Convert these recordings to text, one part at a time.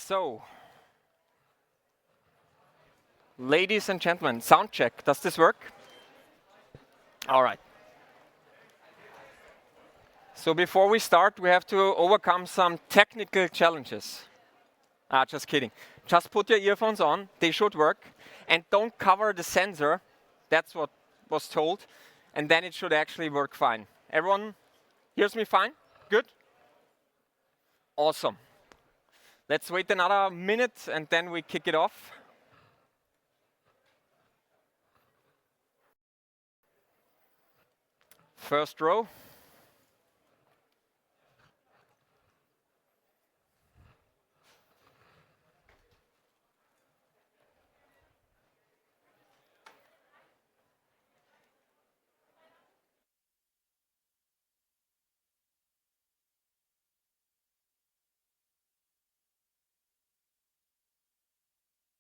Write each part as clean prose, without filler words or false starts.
So, ladies and gentlemen, sound check. Does this work? All right. So before we start, we have to overcome some technical challenges. Just kidding. Just put your earphones on. They should work. And don't cover the sensor. That's what was told. And then it should actually work fine. Everyone hears me fine? Good? Awesome. Let's wait another minute and then we kick it off. First row.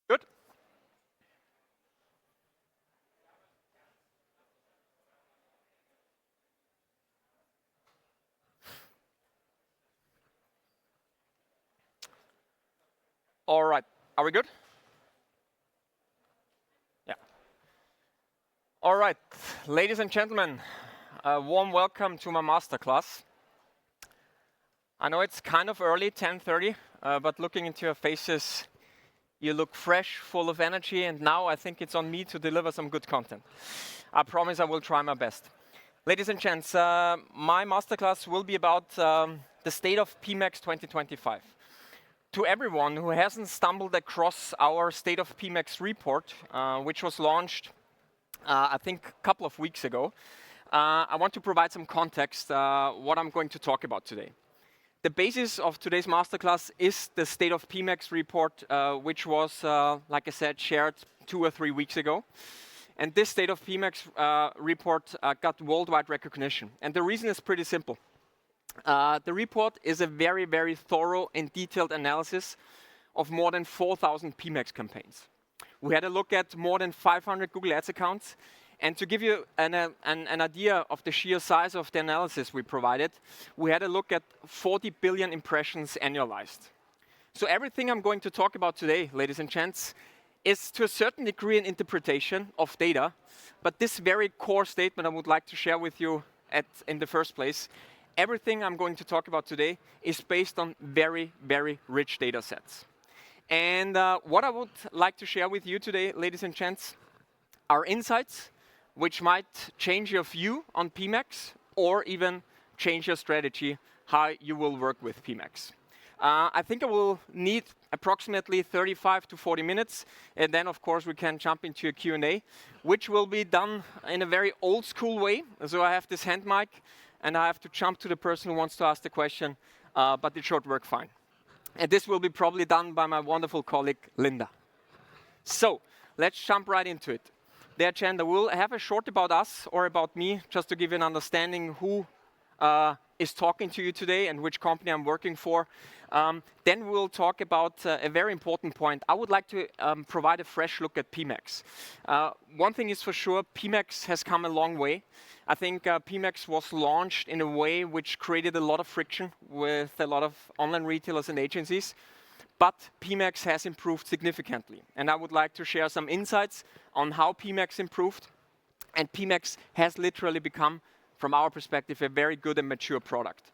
Good. All right. Are we good? Yeah. All right. Ladies and gentlemen, a warm welcome to my masterclass. I know it's kind of early, 10:30, but looking into your faces, you look fresh, full of energy, and now I think it's on me to deliver some good content. I promise I will try my best. Ladies and gents, my masterclass will be about the state of PMax 2025. To everyone who hasn't stumbled across our State of PMax report, which was launched, I think, a couple of weeks ago, I want to provide some context what I'm going to talk about today. The basis of today's masterclass is the State of PMax report, which was, like I said, shared 2 or 3 weeks ago. And this State of PMax report got worldwide recognition. And the reason is pretty simple. The report is a very, very thorough and detailed analysis of more than 4,000 PMax campaigns. We had a look at more than 500 Google Ads accounts. And to give you an idea of the sheer size of the analysis we provided, we had a look at 40 billion impressions annualized. So everything I'm going to talk about today, ladies and gents, is to a certain degree an interpretation of data. But this very core statement I would like to share with you in the first place. Everything I'm going to talk about today is based on very, very rich data sets. And what I would like to share with you today, ladies and gents, are insights which might change your view on PMax or even change your strategy, how you will work with PMax. I think I will need approximately 35 to 40 minutes, and then of course we can jump into a Q&A, which will be done in a very old school way. So I have this hand mic, and I have to jump to the person who wants to ask the question, but it should work fine. And this will be probably done by my wonderful colleague, Linda. So let's jump right into it. The agenda will have a short about us or about me, just to give you an understanding who is talking to you today and which company I'm working for. Then we'll talk about a very important point. I would like to provide a fresh look at PMax. One thing is for sure, PMax has come a long way. I think PMax was launched in a way which created a lot of friction with a lot of online retailers and agencies. But PMax has improved significantly. And I would like to share some insights on how PMax improved. And PMax has literally become, from our perspective, a very good and mature product.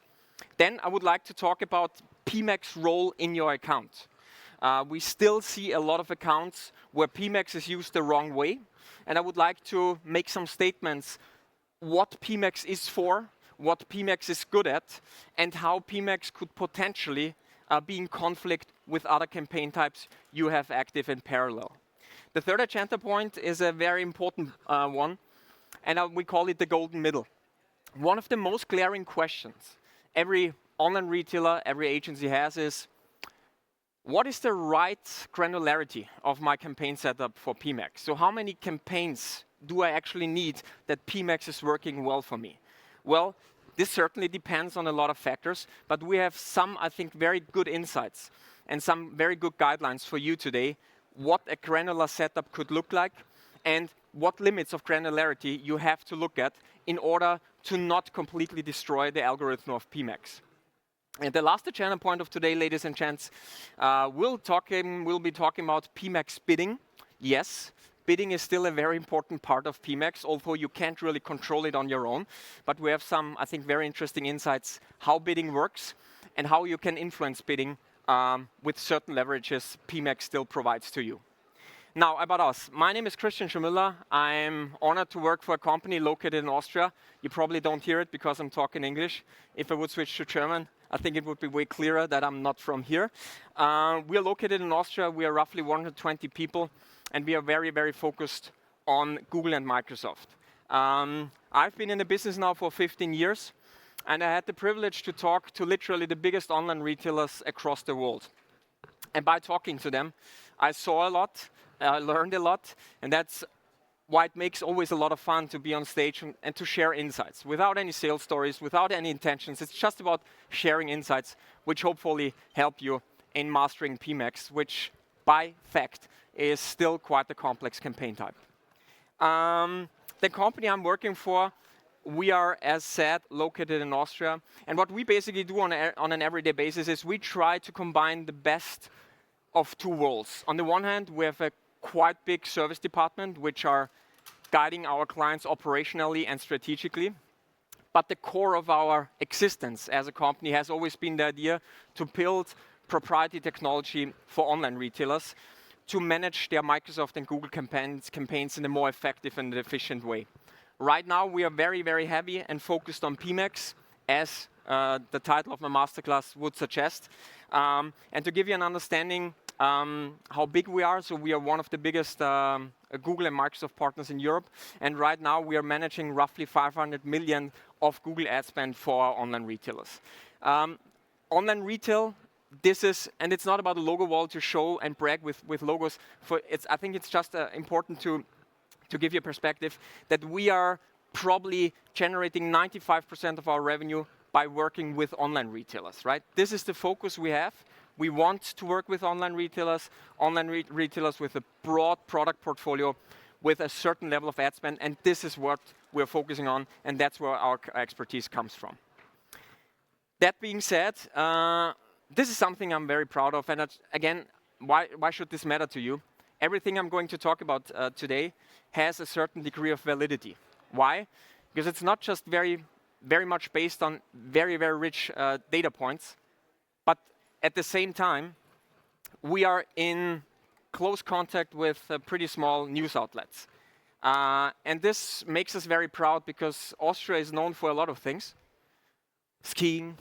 Then I would like to talk about PMax's role in your account. We still see a lot of accounts where PMax is used the wrong way. And I would like to make some statements what PMax is for, what PMax is good at, and how PMax could potentially be in conflict with other campaign types you have active in parallel. The third agenda point is a very important one, and we call it the golden middle. One of the most glaring questions every online retailer, every agency has is, what is the right granularity of my campaign setup for PMax? So how many campaigns do I actually need that PMax is working well for me? Well, this certainly depends on a lot of factors, but we have some, I think, very good insights and some very good guidelines for you today, what a granular setup could look like and what limits of granularity you have to look at in order to not completely destroy the algorithm of PMax. And the last agenda point of today, ladies and gents, we'll be talking about PMax bidding. Yes, bidding is still a very important part of PMax, although you can't really control it on your own. But we have some, I think, very interesting insights how bidding works and how you can influence bidding with certain leverages PMax still provides to you. Now, about us. My name is Scharmueller. I'm honored to work for a company located in Austria. You probably don't hear it because I'm talking English. If I would switch to German, I think it would be way clearer that I'm not from here. We are located in Austria. We are roughly 120 people, and we are very, very focused on Google and Microsoft. I've been in the business now for 15 years, and I had the privilege to talk to literally the biggest online retailers across the world. And by talking to them, I saw a lot, I learned a lot, and that's why it makes always a lot of fun to be on stage and to share insights without any sales stories, without any intentions. It's just about sharing insights, which hopefully help you in mastering PMax, which by fact is still quite a complex campaign type. The company I'm working for, we are, as said, located in Austria. And what we basically do on an everyday basis is we try to combine the best of two worlds. On the one hand, we have a quite big service department, which are guiding our clients operationally and strategically. But the core of our existence as a company has always been the idea to build proprietary technology for online retailers to manage their Microsoft and Google campaigns in a more effective and efficient way. Right now, we are very, very heavy and focused on PMax, as the title of my masterclass would suggest. And to give you an understanding how big we are, so we are one of the biggest Google and Microsoft partners in Europe. And right now, we are managing roughly 500 million of Google ad spend for our online retailers. Online retail, this is, and it's not about a logo wall to show and brag with logos. I think it's just important to give you a perspective that we are probably generating 95% of our revenue by working with online retailers, right? This is the focus we have. We want to work with online retailers with a broad product portfolio with a certain level of ad spend, and this is what we're focusing on, and that's where our expertise comes from. That being said, this is something I'm very proud of, and again, why should this matter to you? Everything I'm going to talk about today has a certain degree of validity. Why? Because it's not just very, very much based on very, very rich data points, but at the same time, we are in close contact with pretty small news outlets. And this makes us very proud because Austria is known for a lot of things. Skiing,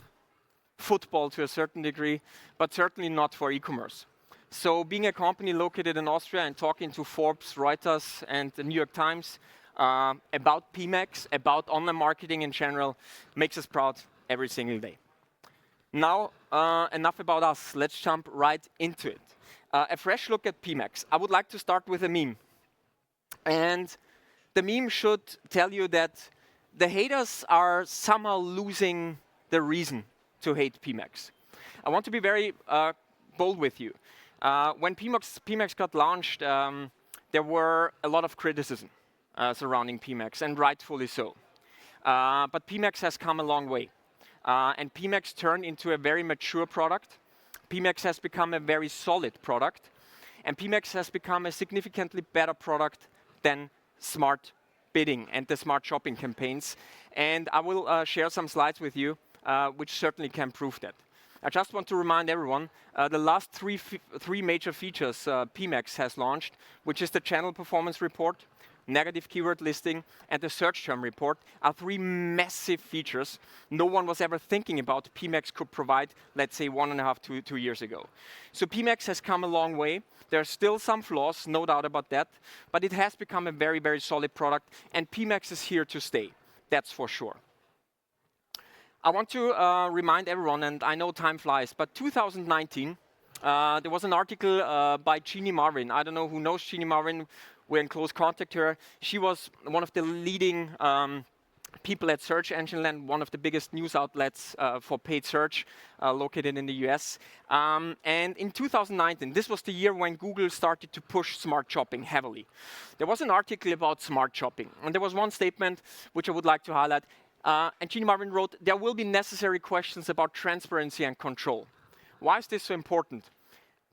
football to a certain degree, but certainly not for e-commerce. So being a company located in Austria and talking to Forbes, Reuters, and the New York Times about PMax, about online marketing in general, makes us proud every single day. Now, enough about us. Let's jump right into it. A fresh look at PMax. I would like to start with a meme. And the meme should tell you that the haters are somehow losing the reason to hate PMax. I want to be very bold with you. When PMax got launched, there were a lot of criticism surrounding PMax, and rightfully so. But PMax has come a long way. And PMax turned into a very mature product. PMax has become a very solid product. And PMax has become a significantly better product than smart bidding and the smart shopping campaigns. And I will share some slides with you, which certainly can prove that. I just want to remind everyone, the last three major features PMax has launched, which is the channel performance report, negative keyword listing, and the search term report, are three massive features no one was ever thinking about PMax could provide, let's say, 1.5 to 2 years ago. So PMax has come a long way. There are still some flaws, no doubt about that, but it has become a very, very solid product, and PMax is here to stay, that's for sure. I want to remind everyone, and I know time flies, but 2019, there was an article by Jeannie Marvin. I don't know who knows Jeannie Marvin. We're in close contact with her. She was one of the leading people at Search Engine Land, one of the biggest news outlets for paid search located in the US. And in 2019, this was the year when Google started to push smart shopping heavily. There was an article about smart shopping, and there was one statement which I would like to highlight. And Gene Marvin wrote, there will be necessary questions about transparency and control. Why is this so important?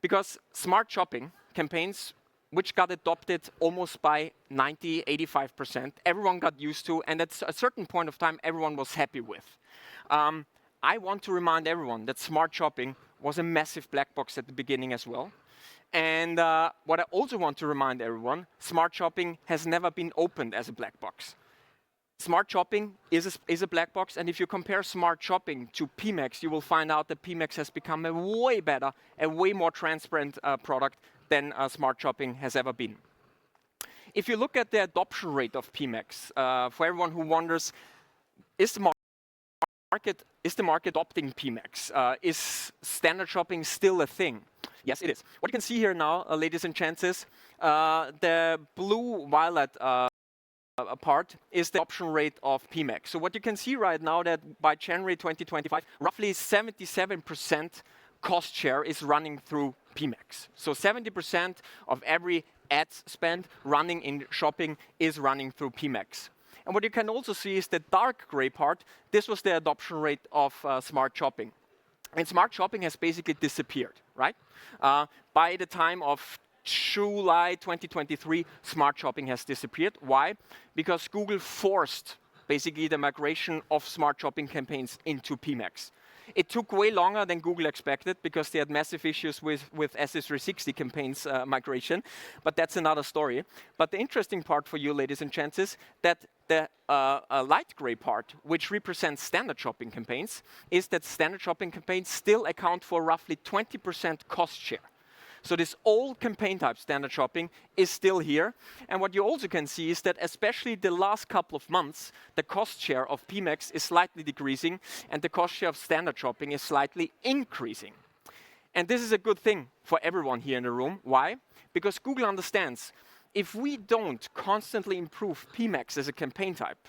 Because smart shopping campaigns, which got adopted almost by 90, 85%, everyone got used to, and at a certain point of time, everyone was happy with. I want to remind everyone that smart shopping was a massive black box at the beginning as well. And what I also want to remind everyone, smart shopping has never been opened as a black box. Smart shopping is a black box, and if you compare smart shopping to PMax, you will find out that PMax has become a way better, a way more transparent product than smart shopping has ever been. If you look at the adoption rate of PMax, for everyone who wonders, is the market adopting PMax? Is standard shopping still a thing? Yes, it is. What you can see here now, ladies and gents, is the blue-violet part is the adoption rate of PMax. So what you can see right now that by January 2025, roughly 77% cost share is running through PMax. So 70% of every ad spend running in shopping is running through PMax. And what you can also see is the dark gray part. This was the adoption rate of smart shopping. And smart shopping has basically disappeared, right? By the time of July 2023, smart shopping has disappeared. Why? Because Google forced basically the migration of smart shopping campaigns into PMax. It took way longer than Google expected because they had massive issues with SS360 campaigns migration, but that's another story. But the interesting part for you, ladies and gents, is that the light gray part, which represents standard shopping campaigns, is that standard shopping campaigns still account for roughly 20% cost share. So this old campaign type, standard shopping, is still here. And what you also can see is that especially the last couple of months, the cost share of PMax is slightly decreasing and the cost share of standard shopping is slightly increasing. And this is a good thing for everyone here in the room. Why? Because Google understands if we don't constantly improve PMax as a campaign type,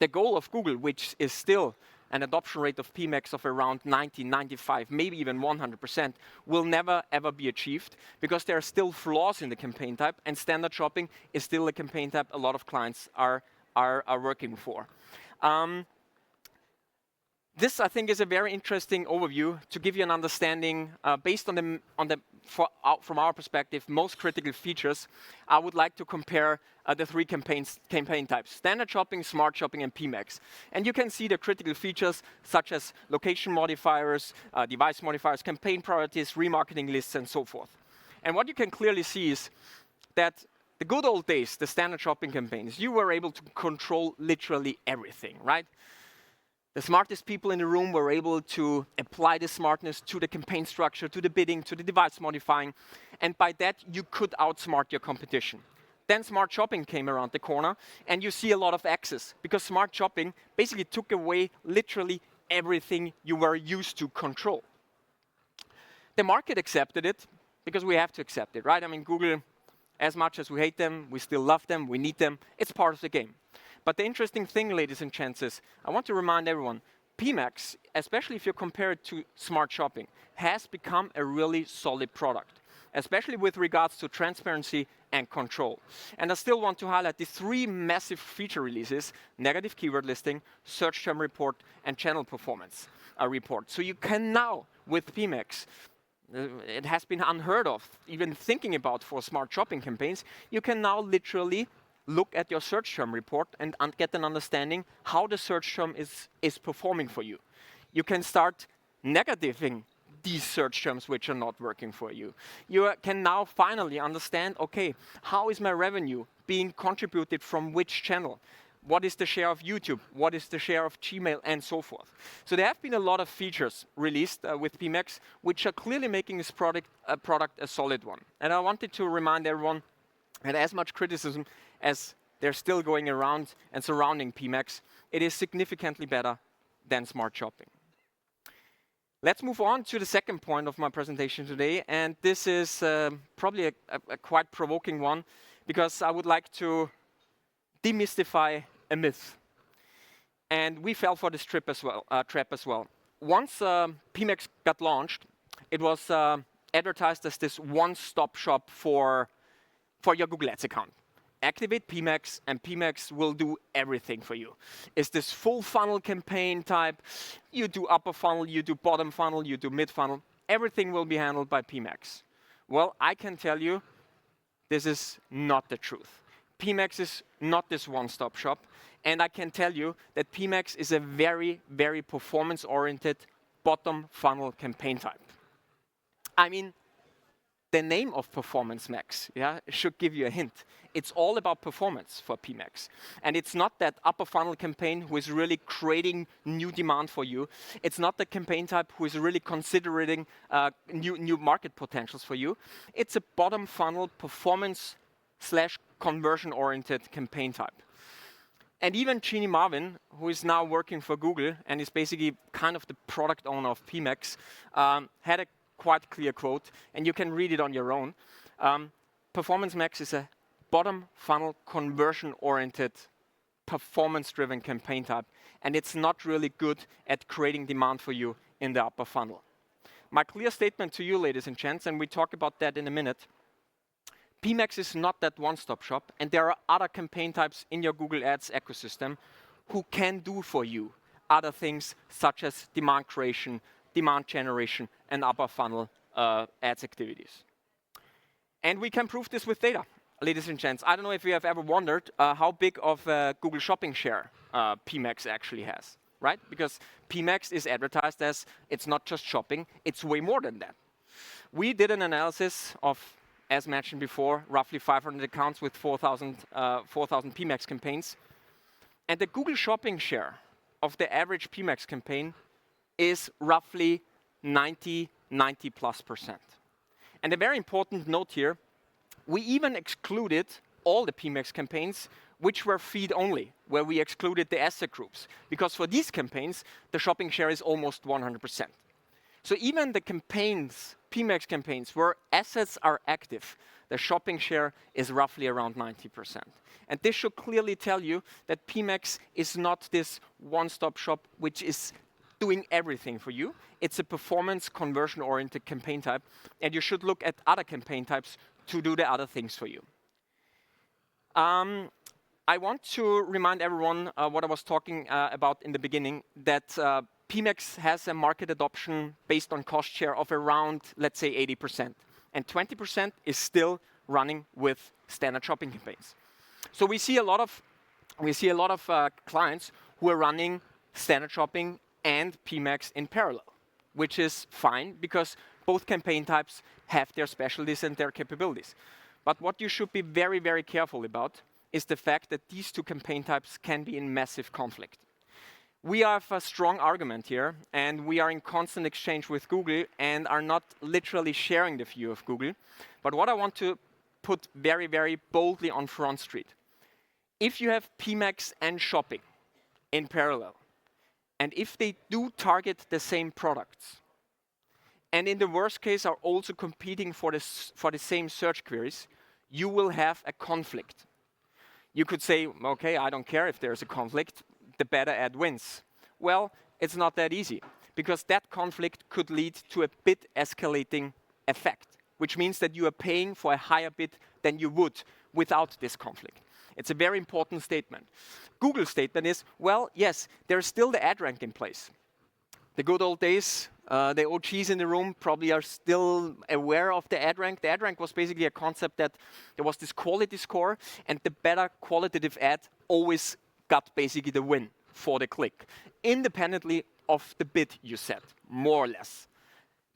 the goal of Google, which is still an adoption rate of PMax of around 90, 95, maybe even 100%, will never ever be achieved because there are still flaws in the campaign type, and standard shopping is still a campaign type a lot of clients are working for. This, I think, is a very interesting overview to give you an understanding based on from our perspective, most critical features. I would like to compare the three campaign types: standard shopping, smart shopping, and PMax. And you can see the critical features such as location modifiers, device modifiers, campaign priorities, remarketing lists, and so forth. And what you can clearly see is that the good old days, the standard shopping campaigns, you were able to control literally everything, right? The smartest people in the room were able to apply the smartness to the campaign structure, to the bidding, to the device modifying, and by that you could outsmart your competition. Then smart shopping came around the corner, and you see a lot of access, because smart shopping basically took away literally everything you were used to control. The market accepted it, because we have to accept it, right? I mean, Google, as much as we hate them, we still love them, we need them, it's part of the game. But the interesting thing, ladies and gents, is I want to remind everyone, PMax, especially if you compare it to smart shopping, has become a really solid product, especially with regards to transparency and control. And I still want to highlight the three massive feature releases: negative keyword listing, search term report, and channel performance report. So you can now, with PMax, it has been unheard of, even thinking about for smart shopping campaigns, you can now literally look at your search term report and get an understanding how the search term is performing for you. You can start negativing these search terms which are not working for you. You can now finally understand, okay, how is my revenue being contributed from which channel? What is the share of YouTube? What is the share of Gmail? And so forth. So there have been a lot of features released with PMax, which are clearly making this product a solid one. And I wanted to remind everyone that as much criticism as they're still going around and surrounding PMax, it is significantly better than smart shopping. Let's move on to the second point of my presentation today, and this is probably a quite provoking one, because I would like to demystify a myth. And we fell for this trap as well. Once PMax got launched, it was advertised as this one-stop shop for your Google Ads account. activate PMax, and PMax will do everything for you. It's this full funnel campaign type. You do upper funnel, you do bottom funnel, you do mid funnel. Everything will be handled by PMax. Well, I can tell you, this is not the truth. PMax is not this one-stop shop, and I can tell you that PMax is a very, very performance-oriented bottom funnel campaign type. I mean, the name of Performance Max, should give you a hint. It's all about performance for PMax. And it's not that upper funnel campaign who is really creating new demand for you. It's not the campaign type who is really considering new market potentials for you. It's a bottom funnel performance / conversion oriented campaign type. And even Jeannie Marvin, who is now working for Google and is basically kind of the product owner of PMax, had a quite clear quote, and you can read it on your own. Performance Max is a bottom funnel conversion-oriented, performance-driven campaign type, and it's not really good at creating demand for you in the upper funnel. My clear statement to you, ladies and gents, and we talk about that in a minute, PMax is not that one-stop shop, and there are other campaign types in your Google Ads ecosystem who can do for you other things such as demand creation, demand generation, and upper funnel ads activities. And we can prove this with data, ladies and gents. I don't know if you have ever wondered how big of a Google Shopping share PMax actually has, right? Because PMax is advertised as it's not just shopping, it's way more than that. We did an analysis of, as mentioned before, roughly 500 accounts with 4,000 PMax campaigns. And the Google Shopping share of the average PMax campaign is roughly 90+%. And a very important note here, we even excluded all the PMax campaigns which were feed only, where we excluded the asset groups. Because for these campaigns, the shopping share is almost 100%. So even the campaigns, PMax campaigns, where assets are active, the shopping share is roughly around 90%. And this should clearly tell you that PMax is not this one-stop shop which is doing everything for you. It's a performance conversion-oriented campaign type, and you should look at other campaign types to do the other things for you. I want to remind everyone what I was talking about in the beginning, that PMax has a market adoption based on cost share of around, let's say, 80%. And 20% is still running with standard shopping campaigns. So we see a lot of clients who are running standard shopping and PMax in parallel, which is fine because both campaign types have their specialties and their capabilities. But what you should be very, very careful about is the fact that these two campaign types can be in massive conflict. We have a strong argument here, and we are in constant exchange with Google and are not literally sharing the view of Google. But what I want to put very, very boldly on Front Street, if you have PMax and shopping in parallel, and if they do target the same products, and in the worst case are also competing for the same search queries, you will have a conflict. You could say, okay, I don't care if there's a conflict, the better ad wins. Well, it's not that easy, because that conflict could lead to a bid escalating effect, which means that you are paying for a higher bid than you would without this conflict. It's a very important statement. Google's statement is, well, yes, there's still the ad rank in place. The good old days, the OGs in the room probably are still aware of the ad rank. The ad rank was basically a concept that there was this quality score, and the better qualitative ad always got basically the win for the click, independently of the bid you set, more or less.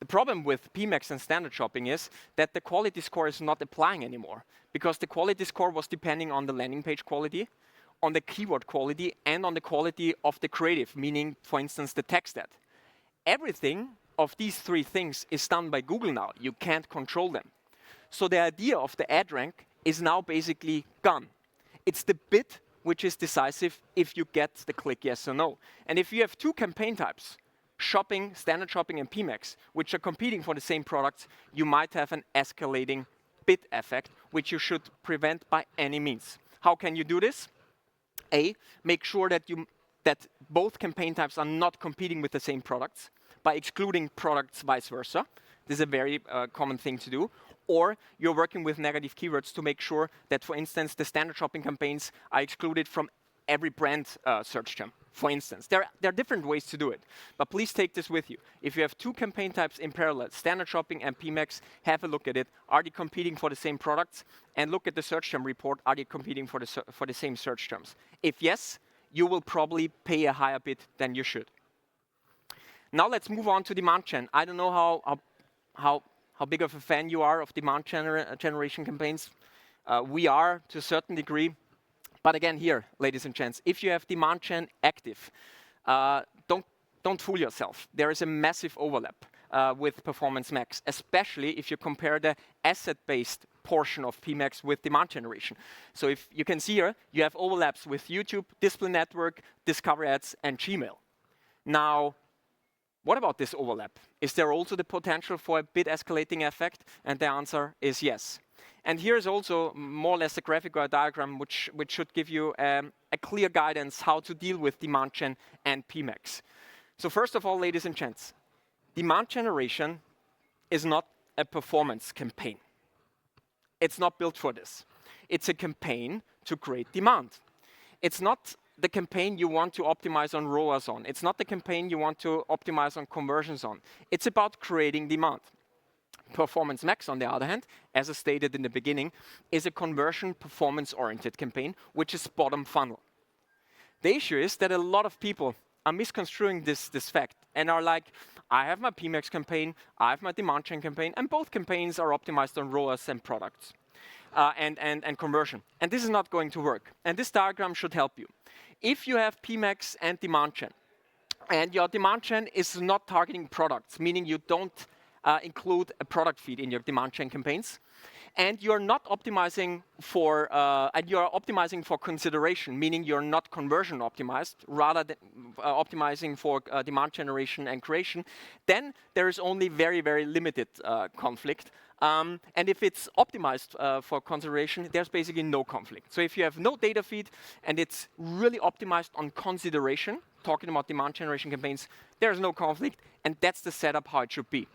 The problem with PMax and standard shopping is that the quality score is not applying anymore, because the quality score was depending on the landing page quality, on the keyword quality, and on the quality of the creative, meaning, for instance, the text ad. Everything of these three things is done by Google now. You can't control them. So the idea of the ad rank is now basically gone. It's the bid which is decisive if you get the click yes or no. And if you have two campaign types, shopping, standard shopping, and PMax, which are competing for the same products, you might have an escalating bid effect, which you should prevent by any means. How can you do this? A, make sure that both campaign types are not competing with the same products by excluding products vice versa. This is a very common thing to do. Or you're working with negative keywords to make sure that, for instance, the standard shopping campaigns are excluded from every brand search term, for instance. There are different ways to do it, but please take this with you. If you have two campaign types in parallel, standard shopping and PMax, have a look at it. Are they competing for the same products? And look at the search term report. Are they competing for the same search terms? If yes, you will probably pay a higher bid than you should. Now let's move on to demand gen. I don't know how big of a fan you are of demand generation campaigns. We are to a certain degree. But again, here, ladies and gents, if you have demand gen active, don't fool yourself. There is a massive overlap with Performance Max, especially if you compare the asset-based portion of PMax with demand generation. So if you can see here, you have overlaps with YouTube, Display Network, Discover Ads, and Gmail. Now, what about this overlap? Is there also the potential for a bid escalating effect? And the answer is yes. And here is also more or less a graphic or a diagram which should give you a clear guidance how to deal with demand gen and PMax. So first of all, ladies and gents, demand generation is not a performance campaign. It's not built for this. It's a campaign to create demand. It's not the campaign you want to optimize on ROAS on. It's not the campaign you want to optimize on conversions on. It's about creating demand. Performance Max, on the other hand, as I stated in the beginning, is a conversion performance-oriented campaign, which is bottom funnel. The issue is that a lot of people are misconstruing this fact and are like, I have my PMax campaign, I have my demand gen campaign, and both campaigns are optimized on ROAS and products and conversion. And this is not going to work. And this diagram should help you. If you have PMax and demand gen, and your demand gen is not targeting products, meaning you don't include a product feed in your demand gen campaigns, and you're not optimizing for, and you're optimizing for consideration, meaning you're not conversion optimized, rather than optimizing for demand generation and creation, then there is only very, very limited conflict. And if it's optimized for consideration, there's basically no conflict. So if you have no data feed and it's really optimized on consideration, talking about demand generation campaigns, there's no conflict, and that's the setup how it should be.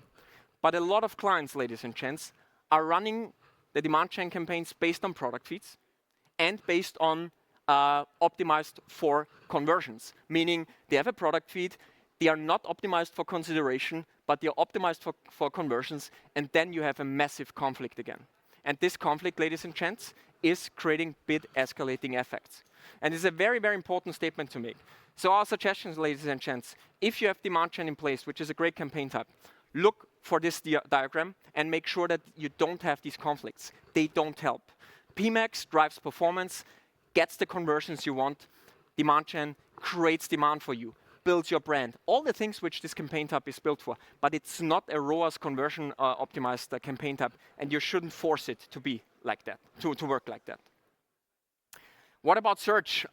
But a lot of clients, ladies and gents, are running the demand gen campaigns based on product feeds and based on optimized for conversions, meaning they have a product feed, they are not optimized for consideration, but they're optimized for conversions, and then you have a massive conflict again. And this conflict, ladies and gents, is creating bid escalating effects. And it's a very, very important statement to make. So our suggestions, ladies and gents, if you have demand gen in place, which is a great campaign type, look for this diagram and make sure that you don't have these conflicts. They don't help. PMax drives performance, gets the conversions you want. Demand gen creates demand for you, builds your brand. All the things which this campaign type is built for, but it's not a ROAS conversion optimized campaign type, and you shouldn't force it to be like that, to work like that. What about search?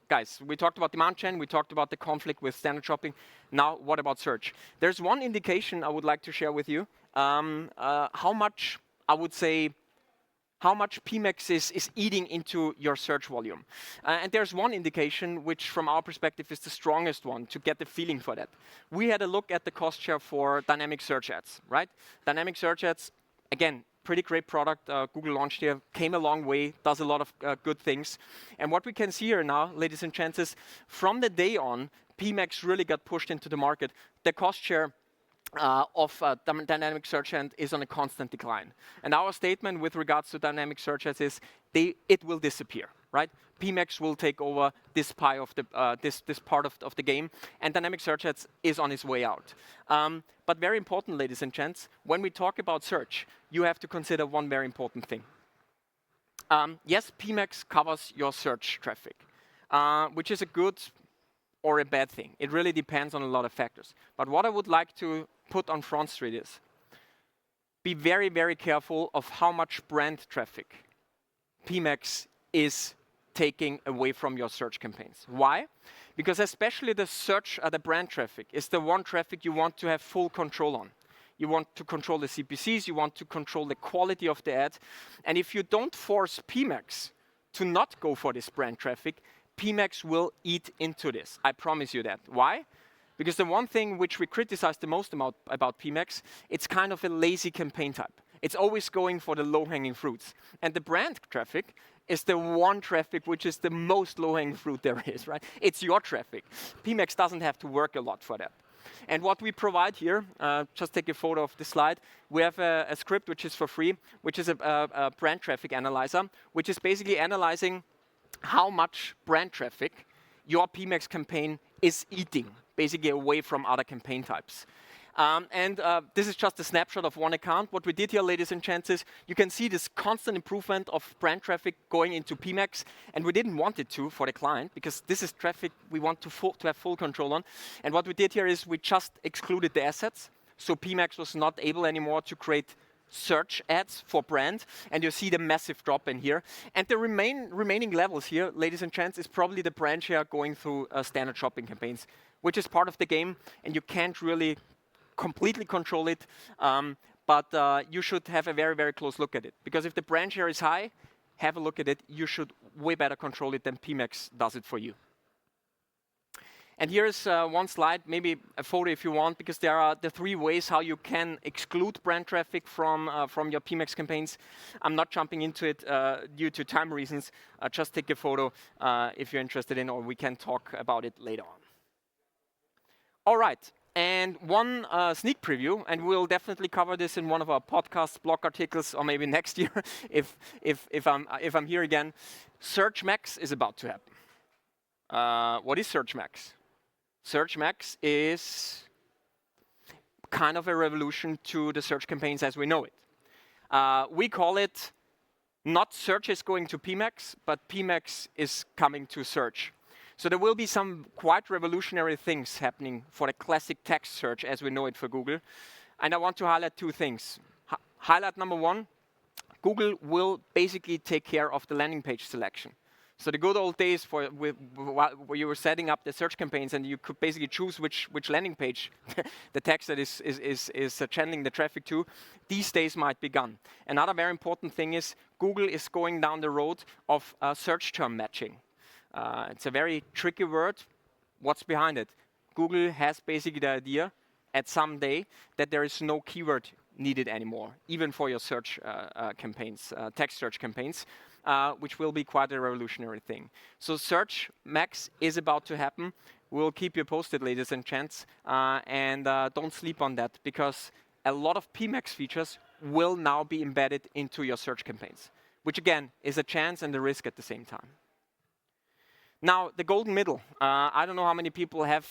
Guys, we talked about demand gen, we talked about the conflict with standard shopping. Now, what about search? There's one indication I would like to share with you, how much, I would say, how much PMax is eating into your search volume. And there's one indication which, from our perspective, is the strongest one to get the feeling for that. We had a look at the cost share for dynamic search ads, right? Dynamic search ads, again, pretty great product. Google launched here, came a long way, does a lot of good things. And what we can see here now, ladies and gents, is from the day on, PMax really got pushed into the market. The cost share of dynamic search ads is on a constant decline. And our statement with regards to dynamic search ads is it will disappear, right? PMax will take over this pie of the this part of the game, and dynamic search ads is on its way out. But very important, ladies and gents, when we talk about search, you have to consider one very important thing. Yes, PMax covers your search traffic, which is a good or a bad thing. It really depends on a lot of factors. But what I would like to put on Front Street is, be very, very careful of how much brand traffic PMax is taking away from your search campaigns. Why? Because especially the search, the brand traffic is the one traffic you want to have full control on. You want to control the CPCs, you want to control the quality of the ad. And if you don't force PMax to not go for this brand traffic, PMax will eat into this. I promise you that. Why? Because the one thing which we criticize the most about PMax, it's kind of a lazy campaign type. It's always going for the low-hanging fruits. And the brand traffic is the one traffic which is the most low-hanging fruit there is, right? It's your traffic. PMax doesn't have to work a lot for that. And what we provide here, just take a photo of the slide, we have a script which is for free, which is a brand traffic analyzer, which is basically analyzing how much brand traffic your PMax campaign is eating, basically away from other campaign types. This is just a snapshot of one account. What we did here, ladies and gents, is you can see this constant improvement of brand traffic going into PMax, and we didn't want it to for the client, because this is traffic we want to have full control on. And what we did here is we just excluded the assets, so PMax was not able anymore to create search ads for brand, and you see the massive drop in here. And the remaining levels here, ladies and gents, is probably the brand share going through standard shopping campaigns, which is part of the game, and you can't really completely control it, but you should have a very, very close look at it. Because if the brand share is high, have a look at it. You should way better control it than PMax does it for you. And here is one slide, maybe a photo if you want, because there are the 3 ways how you can exclude brand traffic from your PMax campaigns. I'm not jumping into it due to time reasons. Just take a photo if you're interested in, or we can talk about it later on. All right. And one sneak preview, and we'll definitely cover this in one of our podcasts, blog articles, or maybe next year if I'm here again. SearchMax is about to happen. What is SearchMax? SearchMax is kind of a revolution to the search campaigns as we know it. We call it not search is going to PMax, but PMax is coming to search. So there will be some quite revolutionary things happening for the classic text search as we know it for Google. And I want to highlight 2 things. Highlight number 1, Google will basically take care of the landing page selection. So the good old days where you were setting up the search campaigns and you could basically choose which landing page the text that is channeling the traffic to, these days might be gone. Another very important thing is Google is going down the road of search term matching. It's a very tricky word. What's behind it? Google has basically the idea at some day that there is no keyword needed anymore, even for your search campaigns, text search campaigns, which will be quite a revolutionary thing. So SearchMax is about to happen. We'll keep you posted, ladies and gents, and don't sleep on that, because a lot of PMax features will now be embedded into your search campaigns, which again is a chance and a risk at the same time. Now, the golden middle. I don't know how many people have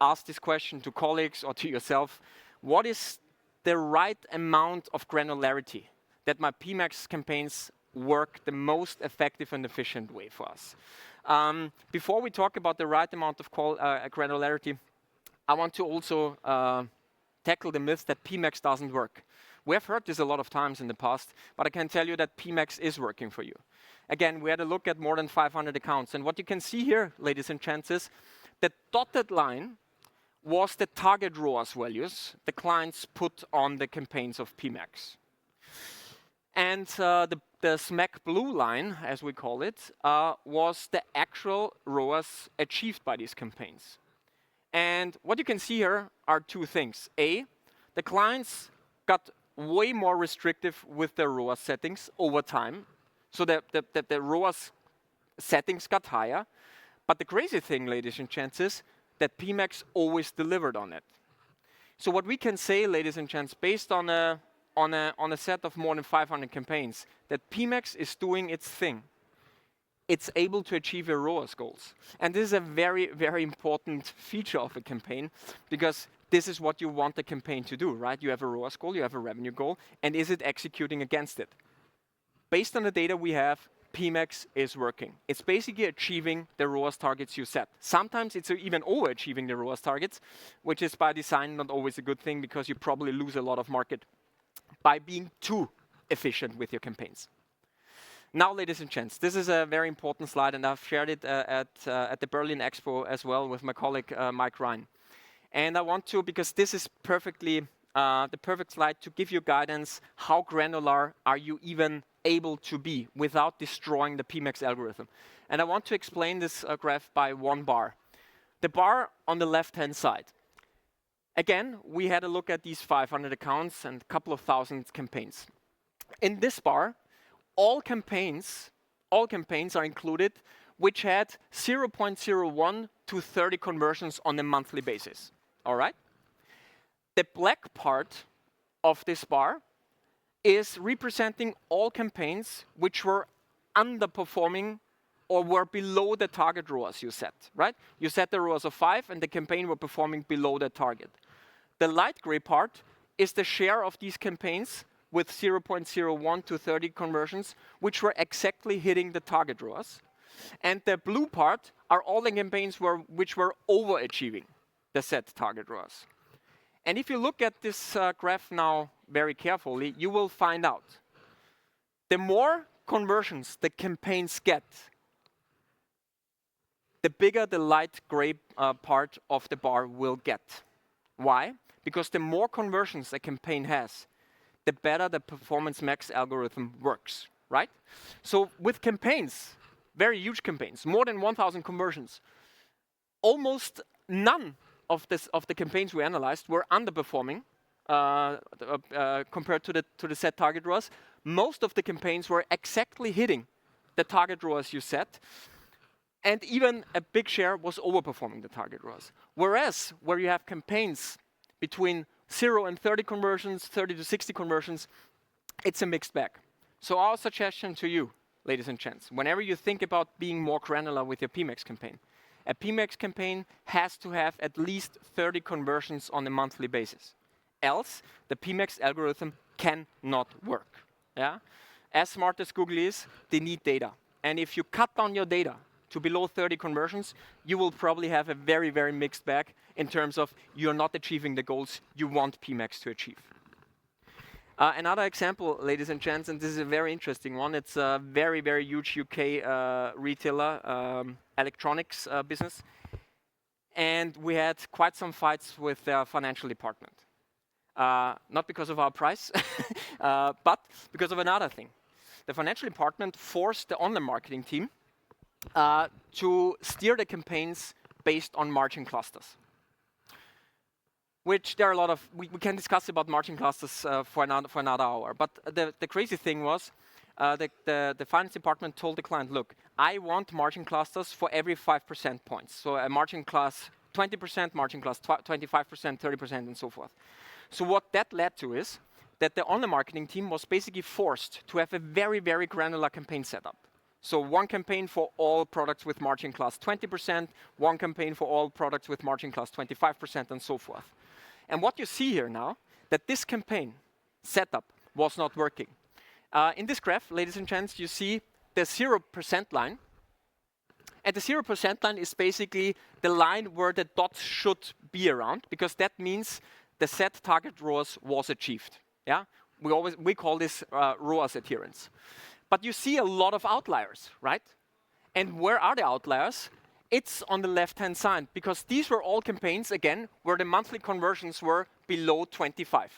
asked this question to colleagues or to yourself. What is the right amount of granularity that my PMax campaigns work the most effective and efficient way for us? Before we talk about the right amount of granularity, I want to also tackle the myth that PMax doesn't work. We have heard this a lot of times in the past, but I can tell you that PMax is working for you. Again, we had a look at more than 500 accounts. And what you can see here, ladies and gents, is the dotted line was the target ROAS values the clients put on the campaigns of PMax. And the smec blue line, as we call it, was the actual ROAS achieved by these campaigns. And what you can see here are 2 things. A, the clients got way more restrictive with their ROAS settings over time. So the ROAS settings got higher. But the crazy thing, ladies and gents, is that PMax always delivered on it. So what we can say, ladies and gents, based on a set of more than 500 campaigns, that PMax is doing its thing. It's able to achieve your ROAS goals. And this is a very, very important feature of a campaign, because this is what you want the campaign to do, right? You have a ROAS goal, you have a revenue goal, and is it executing against it? Based on the data we have, PMax is working. It's basically achieving the ROAS targets you set. Sometimes it's even overachieving the ROAS targets, which is by design not always a good thing, because you probably lose a lot of market by being too efficient with your campaigns. Now, ladies and gents, this is a very important slide, and I've shared it at the Berlin Expo as well with my colleague Mike Ryan. And I want to, because this is perfectly the perfect slide to give you guidance, how granular are you even able to be without destroying the PMax algorithm. And I want to explain this graph by one bar. The bar on the left-hand side. Again, we had a look at these 500 accounts and a couple of thousand campaigns. In this bar, all campaigns are included which had 0.01 to 30 conversions on a monthly basis. All right? The black part of this bar is representing all campaigns which were underperforming or were below the target ROAS you set, right? You set the ROAS of 5 and the campaign were performing below the target. The light gray part is the share of these campaigns with 0.01 to 30 conversions, which were exactly hitting the target ROAS. And the blue part are all the campaigns which were overachieving the set target ROAS. And if you look at this graph now very carefully, you will find out the more conversions the campaigns get, the bigger the light gray part of the bar will get. Why? Because the more conversions a campaign has, the better the performance max algorithm works, right? So with campaigns, very huge campaigns, more than 1,000 conversions, almost none of the campaigns we analyzed were underperforming compared to the set target ROAS. Most of the campaigns were exactly hitting the target ROAS you set, and even a big share was overperforming the target ROAS. Whereas where you have campaigns between 0 and 30 conversions, 30 to 60 conversions, it's a mixed bag. So our suggestion to you, ladies and gents, whenever you think about being more granular with your PMax campaign, a PMax campaign has to have at least 30 conversions on a monthly basis. Else, the PMax algorithm cannot work. Yeah? As smart as Google is, they need data. And if you cut down your data to below 30 conversions, you will probably have a very, very mixed bag in terms of you're not achieving the goals you want PMax to achieve. Another example, ladies and gents, and this is a very interesting one. It's a very, very huge UK retailer, electronics business. And we had quite some fights with their financial department. Not because of our price, but because of another thing. The financial department forced the online marketing team to steer the campaigns based on margin clusters. Which there are a lot of, we can discuss about margin clusters for another hour. But the crazy thing was, the finance department told the client, look, I want margin clusters for every 5% points. So a margin class 20%, margin class 25%, 30%, and so forth. So what that led to is that the online marketing team was basically forced to have a very, very granular campaign setup. So one campaign for all products with margin class 20%, one campaign for all products with margin class 25%, and so forth. And what you see here now, that this campaign setup was not working. In this graph, ladies and gents, you see the 0% line. And the 0% line is basically the line where the dots should be around, because that means the set target ROAS was achieved. Yeah, we call this ROAS adherence. But you see a lot of outliers, right? And where are the outliers? It's on the left-hand side, because these were all campaigns, again, where the monthly conversions were below 25.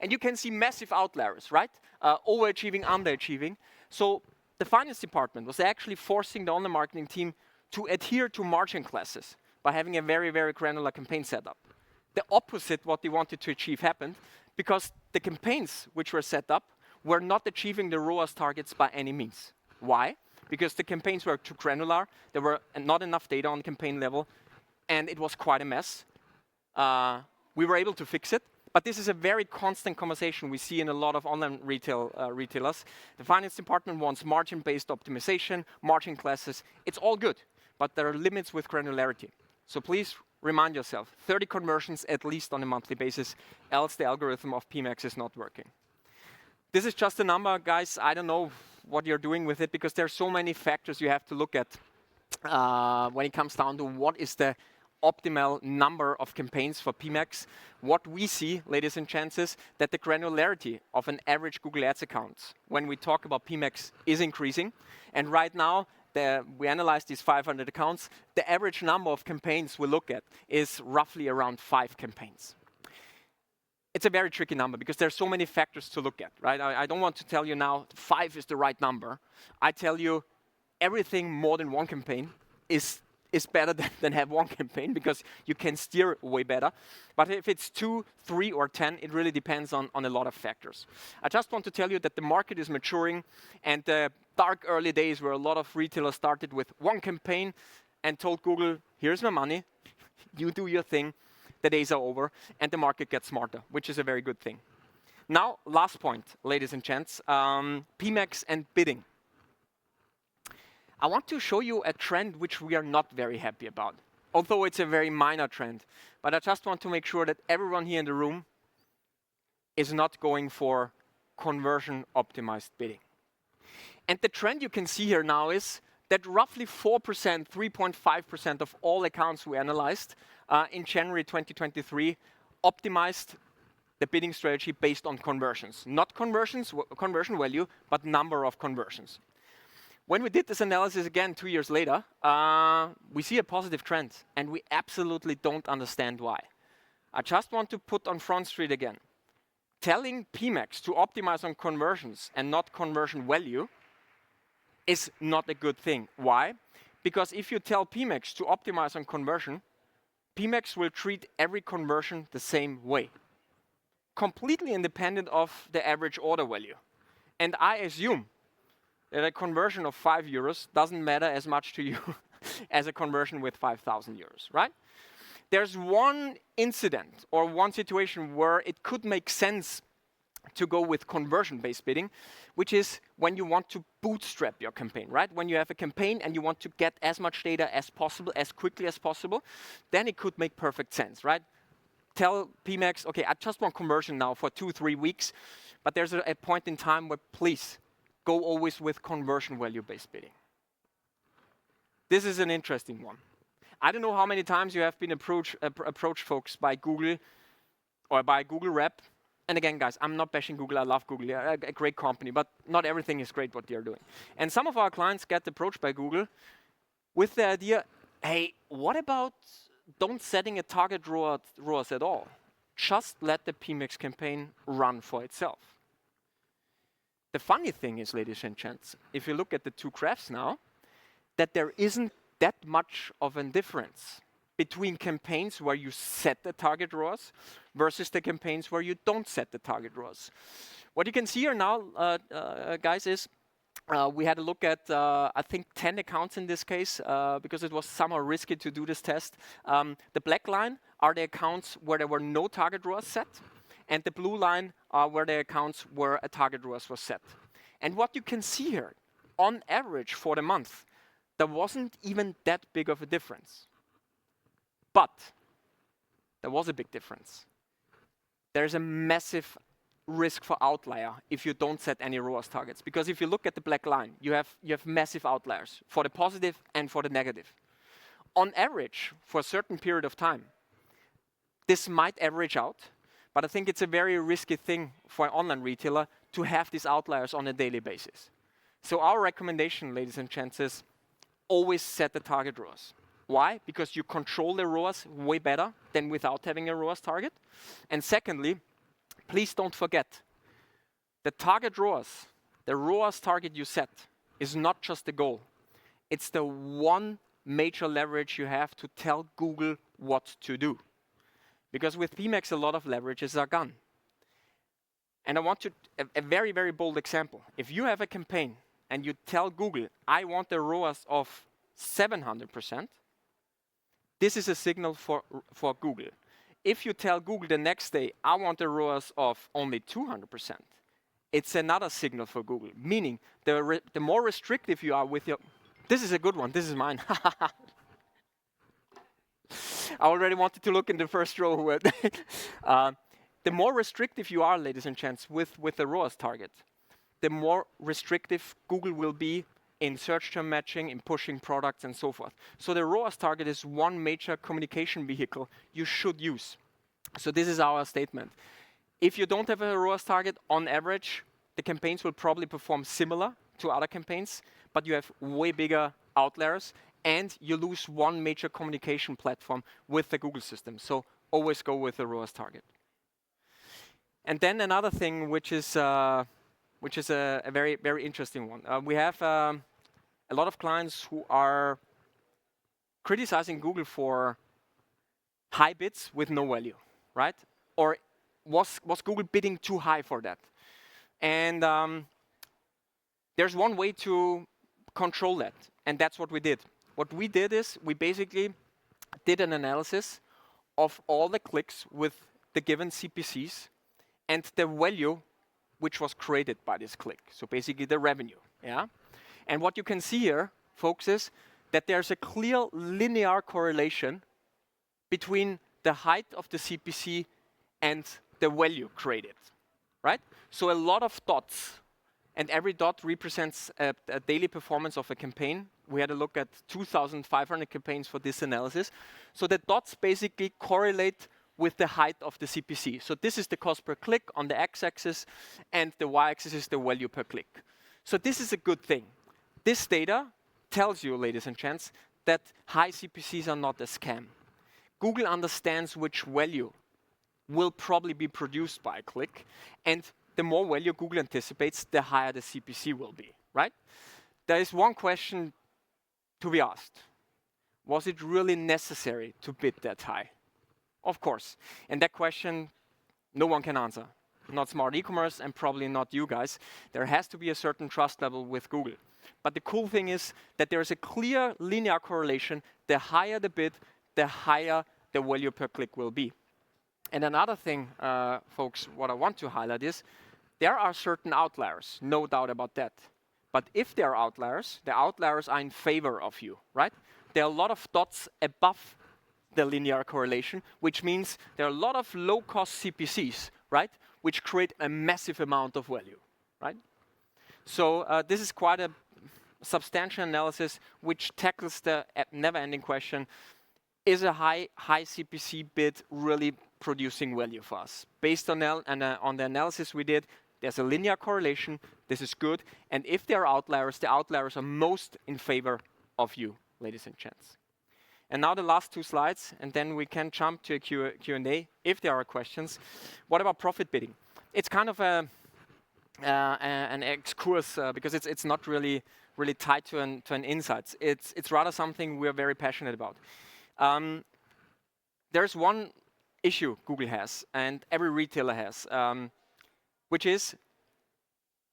And you can see massive outliers, right? Overachieving, underachieving. So the finance department was actually forcing the online marketing team to adhere to margin classes by having a very, very granular campaign setup. The opposite what they wanted to achieve happened, because the campaigns which were set up were not achieving the ROAS targets by any means. Why? Because the campaigns were too granular, there were not enough data on campaign level, and it was quite a mess. We were able to fix it, but this is a very constant conversation we see in a lot of online retailers. The finance department wants margin-based optimization, margin classes. It's all good, but there are limits with granularity. So please remind yourself, 30 conversions at least on a monthly basis, else the algorithm of PMax is not working. This is just a number, guys. I don't know what you're doing with it, because there are so many factors you have to look at when it comes down to what is the optimal number of campaigns for PMax. What we see, ladies and gents, is that the granularity of an average Google Ads account, when we talk about PMax, is increasing. And right now, we analyze these 500 accounts. The average number of campaigns we look at is roughly around 5 campaigns. It's a very tricky number because there's so many factors to look at, right? I don't want to tell you now 5 is the right number. I tell you everything more than one campaign is is better than have one campaign because you can steer way better. But if it's 2, 3, or 10, it really depends on a lot of factors. I just want to tell you that the market is maturing, and the dark early days where a lot of retailers started with one campaign and told Google, here's my money, you do your thing, the days are over, and the market gets smarter, which is a very good thing. Now, last point, ladies and gents, PMax and bidding. I want to show you a trend which we are not very happy about, although it's a very minor trend. But I just want to make sure that everyone here in the room is not going for conversion optimized bidding. And the trend you can see here now is that roughly 4%, 3.5% of all accounts we analyzed in January 2023 optimized the bidding strategy based on conversions. Not conversion value, but number of conversions. When we did this analysis again 2 years later, we see a positive trend, and we absolutely don't understand why. I just want to put on Front Street again. Telling PMax to optimize on conversions and not conversion value is not a good thing. Why? Because if you tell PMax to optimize on conversion, PMax will treat every conversion the same way, completely independent of the average order value. And I assume that a conversion of 5 euros doesn't matter as much to you as a conversion with 5,000 euros, right? There's one incident or one situation where it could make sense to go with conversion-based bidding, which is when you want to bootstrap your campaign, right? When you have a campaign and you want to get as much data as possible, as quickly as possible, then it could make perfect sense, right? Tell PMax, okay, I just want conversion now for 2, 3 weeks, but there's a point in time where please go always with conversion value-based bidding. This is an interesting one. I don't know how many times you have been approached folks by Google or by Google Rep. And again, guys, I'm not bashing Google. I love Google. They're a great company, but not everything is great what they're doing. And some of our clients get approached by Google with the idea, hey, what about don't setting a target ROAS at all? Just let the PMax campaign run for itself. The funny thing is, ladies and gents, if you look at the two graphs now, that there isn't that much of a difference between campaigns where you set the target ROAS versus the campaigns where you don't set the target ROAS. What you can see here now, guys, is we had a look at, I think, 10 accounts in this case, because it was somehow risky to do this test. The black line are the accounts where there were no target ROAS set, and the blue line are where the accounts where a target ROAS was set. And what you can see here, on average for the month, there wasn't even that big of a difference. But there was a big difference. There's a massive risk for outlier if you don't set any ROAS targets. Because if you look at the black line, you have massive outliers for the positive and for the negative. On average, for a certain period of time, this might average out, but I think it's a very risky thing for an online retailer to have these outliers on a daily basis. So our recommendation, ladies and gents, is always set the target ROAS. Why? Because you control the ROAS way better than without having a ROAS target. And secondly, please don't forget, the target ROAS, the ROAS target you set, is not just the goal. It's the one major leverage you have to tell Google what to do. Because with PMax, a lot of leverages are gone. And I want to, a very, very bold example. If you have a campaign and you tell Google, I want a ROAS of 700%, this is a signal for Google. If you tell Google the next day, I want a ROAS of only 200%, it's another signal for Google. Meaning, the more restrictive you are with your... This is a good one. This is mine. I already wanted to look in the first row. The more restrictive you are, ladies and gents, with the ROAS target, the more restrictive Google will be in search term matching, in pushing products, and so forth. So the ROAS target is one major communication vehicle you should use. So this is our statement. If you don't have a ROAS target, on average, the campaigns will probably perform similar to other campaigns, but you have way bigger outliers, and you lose one major communication platform with the Google system. So always go with the ROAS target. And then another thing, which is a very, very interesting one. We have a lot of clients who are criticizing Google for high bids with no value, right? Or was Google bidding too high for that? And there's one way to control that, and that's what we did. What we did is we basically did an analysis of all the clicks with the given CPCs and the value which was created by this click. So basically the revenue, yeah? And what you can see here, folks, is that there's a clear linear correlation between the height of the CPC and the value created, right? So a lot of dots, and every dot represents a daily performance of a campaign. We had a look at 2,500 campaigns for this analysis. So the dots basically correlate with the height of the CPC. So this is the cost per click on the x-axis, and the y-axis is the value per click. So this is a good thing. This data tells you, ladies and gents, that high CPCs are not a scam. Google understands which value will probably be produced by a click, and the more value Google anticipates, the higher the CPC will be, right? There is one question to be asked. Was it really necessary to bid that high? Of course. And that question, no one can answer. Not Smart E-commerce and probably not you guys. There has to be a certain trust level with Google. But the cool thing is that there is a clear linear correlation. The higher the bid, the higher the value per click will be. And another thing, folks, what I want to highlight is there are certain outliers, no doubt about that. But if there are outliers, the outliers are in favor of you, right? There are a lot of dots above the linear correlation, which means there are a lot of low-cost CPCs, right? Which create a massive amount of value, right? So this is quite a substantial analysis which tackles the never-ending question, is a high CPC bid really producing value for us? Based on the analysis we did, there's a linear correlation, this is good, and if there are outliers, the outliers are most in favor of you, ladies and gents. And now the last two slides, and then we can jump to a Q&A if there are questions. What about profit bidding? It's kind of an excursus because it's not really tied to an insights. It's rather something we're very passionate about. There's one issue Google has, and every retailer has, which is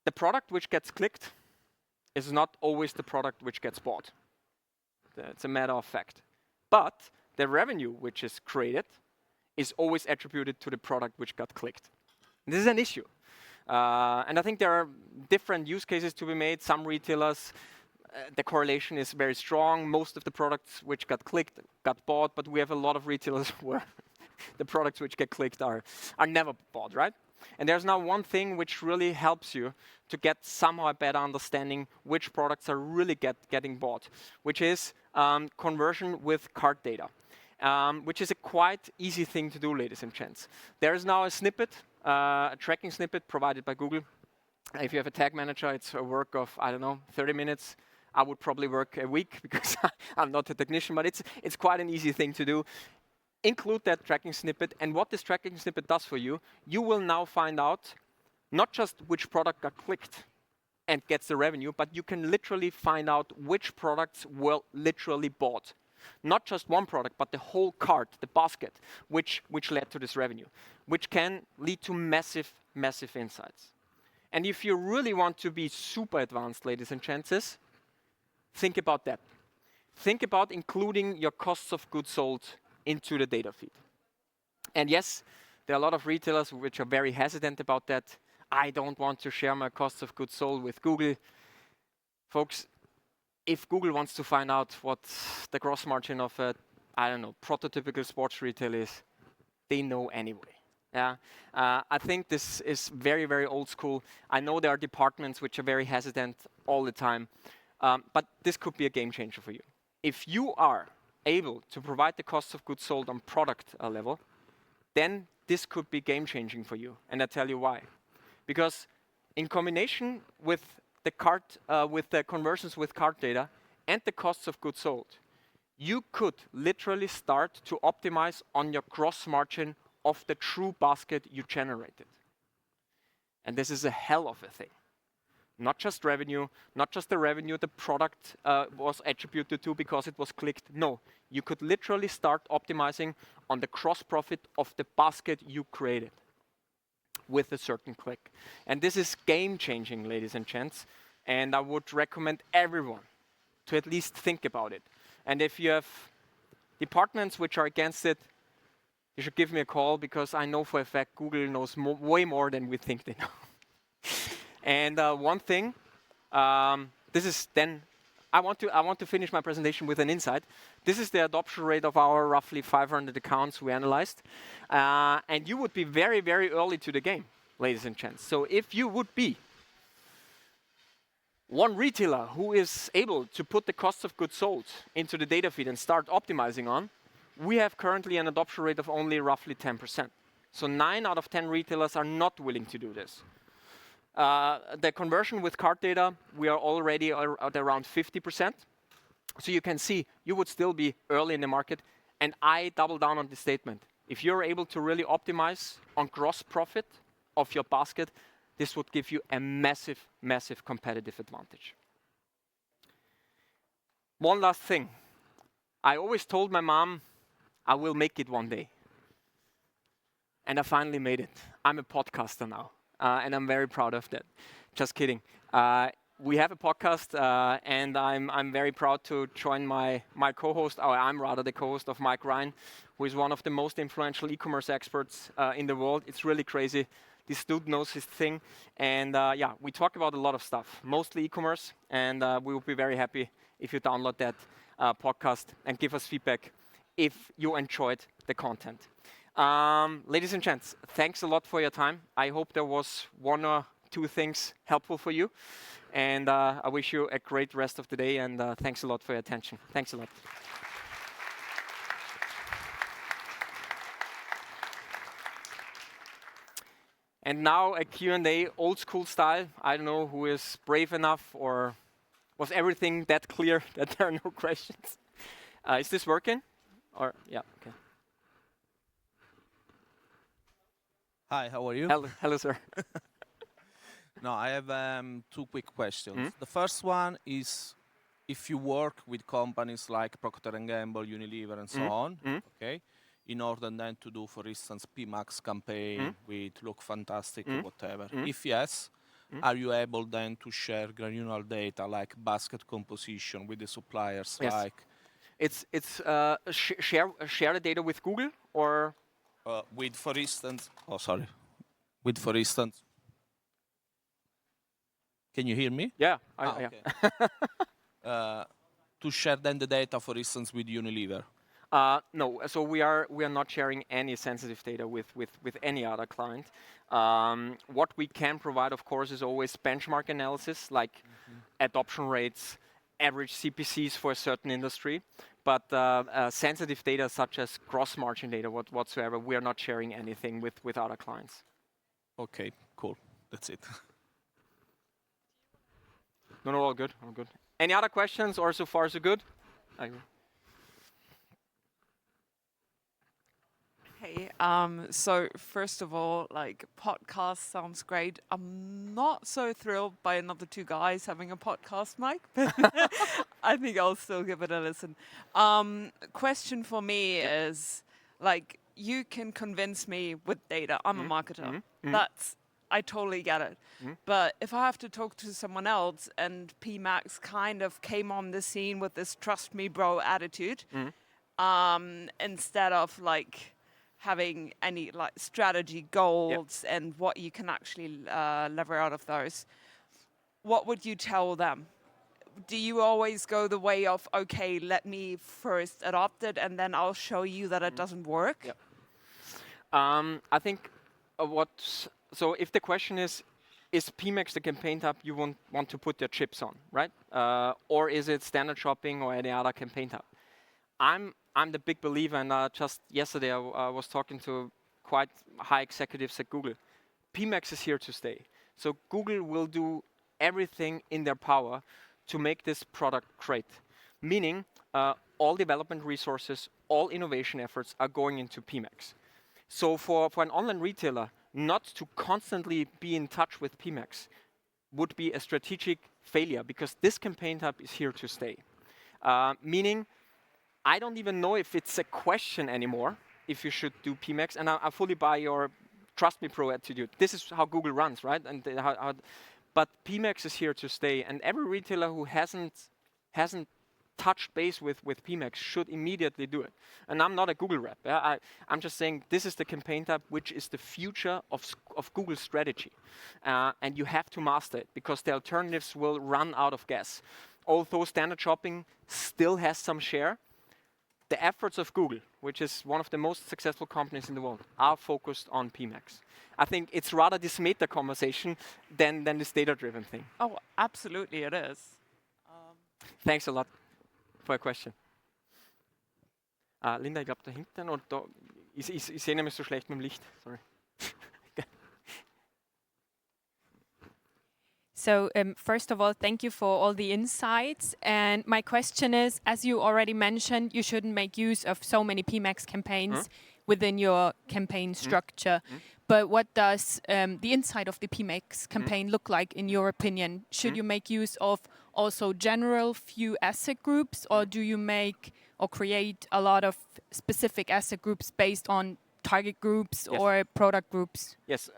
the product which gets clicked is not always the product which gets bought. It's a matter of fact. But the revenue which is created is always attributed to the product which got clicked. This is an issue. And I think there are different use cases to be made. Some retailers, the correlation is very strong. Most of the products which got clicked got bought, but we have a lot of retailers where the products which get clicked are never bought, right? And there's now one thing which really helps you to get somehow a better understanding which products are really getting bought, which is conversion with cart data, which is a quite easy thing to do, ladies and gents. There is now a snippet, a tracking snippet provided by Google. If you have a tag manager, it's a work of, I don't know, 30 minutes. I would probably work a week because I'm not a technician, but it's quite an easy thing to do. Include that tracking snippet, and what this tracking snippet does for you, you will now find out not just which product got clicked and gets the revenue, but you can literally find out which products were literally bought. Not just one product, but the whole cart, the basket, which led to this revenue, which can lead to massive, massive insights. And if you really want to be super advanced, ladies and gents, think about that. Think about including your costs of goods sold into the data feed. And yes, there are a lot of retailers which are very hesitant about that. I don't want to share my costs of goods sold with Google. Folks, if Google wants to find out what the gross margin of a, I don't know, prototypical sports retail is, they know anyway. Yeah, I think this is very, very old school. I know there are departments which are very hesitant all the time, but this could be a game changer for you. If you are able to provide the cost of goods sold on product level, then this could be game changing for you. And I tell you why. Because in combination with the cart, with the conversions with cart data and the costs of goods sold, you could literally start to optimize on your gross margin of the true basket you generated. And this is a hell of a thing. Not just revenue, not just the revenue the product was attributed to because it was clicked. No, you could literally start optimizing on the gross profit of the basket you created with a certain click. And this is game-changing, ladies and gents. And I would recommend everyone to at least think about it. And if you have departments which are against it, you should give me a call, because I know for a fact Google knows way more than we think they know. And one thing, this is then, I want to finish my presentation with an insight. This is the adoption rate of our roughly 500 accounts we analyzed. And you would be very, very early to the game, ladies and gents. So if you would be one retailer who is able to put the cost of goods sold into the data feed and start optimizing on, we have currently an adoption rate of only roughly 10%. So 9 out of 10 retailers are not willing to do this. The conversion with cart data, we are already at around 50%. So you can see you would still be early in the market. And I double down on this statement. If you're able to really optimize on gross profit of your basket, this would give you a massive, massive competitive advantage. One last thing. I always told my mom, I will make it one day. And I finally made it. I'm a podcaster now, and I'm very proud of that. Just kidding. We have a podcast, and I'm very proud to join my co-host, or I'm rather the co-host of Mike Ryan, who is one of the most influential e-commerce experts in the world. It's really crazy. This dude knows his thing. And yeah, we talk about a lot of stuff, mostly e-commerce, and we will be very happy if you download that podcast and give us feedback if you enjoyed the content. Ladies and gents, thanks a lot for your time. I hope there was one or two things helpful for you. And I wish you a great rest of the day, and thanks a lot for your attention. Thanks a lot. And now a Q&A, old school style. I don't know who is brave enough, or was everything that clear that there are no questions? Is this working? Or yeah, okay. Hi, how are you? Hello, sir. No, I have two quick questions. The first one is, if you work with companies like Procter & Gamble, Unilever, and so on, okay, in order then to do, for instance, PMax campaign with Look Fantastic or whatever. If yes, are you able then to share granular data like basket composition with the suppliers? Yes. Like share the data with Google, or with, for instance, with, for instance, can you hear me? Yeah. Okay. To share then the data, for instance, with Unilever. No, so we are not sharing any sensitive data with any other client. What we can provide, of course, is always benchmark analysis, like adoption rates, average CPCs for a certain industry. But sensitive data such as gross margin data, whatsoever, we are not sharing anything with other clients. Okay, cool. That's it. No, all good, all good. Any other questions, or so far so good? Hey, so first of all, like, podcast sounds great. I'm not so thrilled by another two guys having a podcast mic, but I think I'll still give it a listen. Question for me is, like, you can convince me with data. I'm a marketer. I totally get it. But if I have to talk to someone else, and PMax kind of came on the scene with this trust me bro attitude, instead of like having any like strategy goals and what you can actually lever out of those, what would you tell them? Do you always go the way of, okay, let me first adopt it and then I'll show you that it doesn't work? I think so if the question is PMax the campaign tab you want to put your chips on, right? Or is it standard shopping or any other campaign tab? I'm the big believer, and just yesterday I was talking to quite high executives at Google. PMax is here to stay. So Google will do everything in their power to make this product great. Meaning all development resources, all innovation efforts are going into PMax. So for an online retailer not to constantly be in touch with PMax, would be a strategic failure because this campaign type is here to stay. Meaning, I don't even know if it's a question anymore if you should do PMax, and I fully buy your trust me pro attitude. This is how Google runs, right? And but PMax is here to stay, and every retailer who hasn't touched base with PMax should immediately do it. And I'm not a Google rep. Yeah? I'm just saying this is the campaign type which is the future of Google's strategy. And you have to master it because the alternatives will run out of gas. Although standard shopping still has some share, the efforts of Google, which is one of the most successful companies in the world, are focused on PMax. I think it's rather this meta conversation than this data-driven thing. Oh, absolutely it is. Thanks a lot for your question. Linda, ich glaube da hinten und da, ich sehe nämlich so schlecht mit dem Licht. Sorry. So first of all, thank you for all the insights. And my question is, as you already mentioned, you shouldn't make use of so many PMax campaigns within your campaign structure. But what does the inside of the PMax campaign look like in your opinion? Should you make use of also general few asset groups, or do you make or create a lot of specific asset groups based on target groups or product groups? Yes,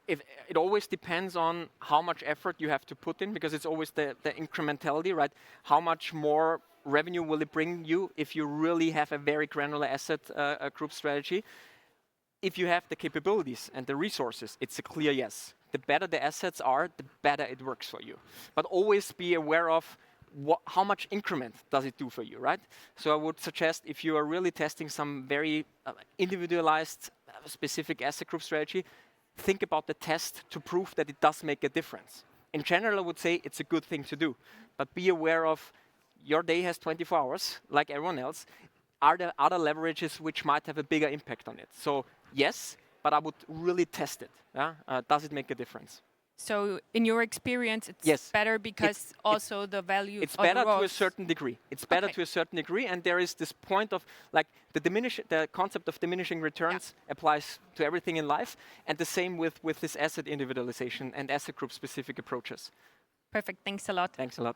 it always depends on how much effort you have to put in, because it's always the incrementality, right? How much more revenue will it bring you if you really have a very granular asset group strategy? If you have the capabilities and the resources, it's a clear yes. The better the assets are, the better it works for you. But always be aware of how much increment does it do for you, right? So I would suggest if you are really testing some very individualized, specific asset group strategy, think about the test to prove that it does make a difference. In general, I would say it's a good thing to do, but be aware of your day has 24 hours, like everyone else. Are there other leverages which might have a bigger impact on it? So yes, but I would really test it. Yeah? Does it make a difference? So in your experience, it's better because also the value it's better to a certain degree. It's better to a certain degree, and there is this point of like the concept of diminishing returns applies to everything in life, and the same with this asset individualization and asset group specific approaches. Perfect. Thanks a lot. Thanks a lot.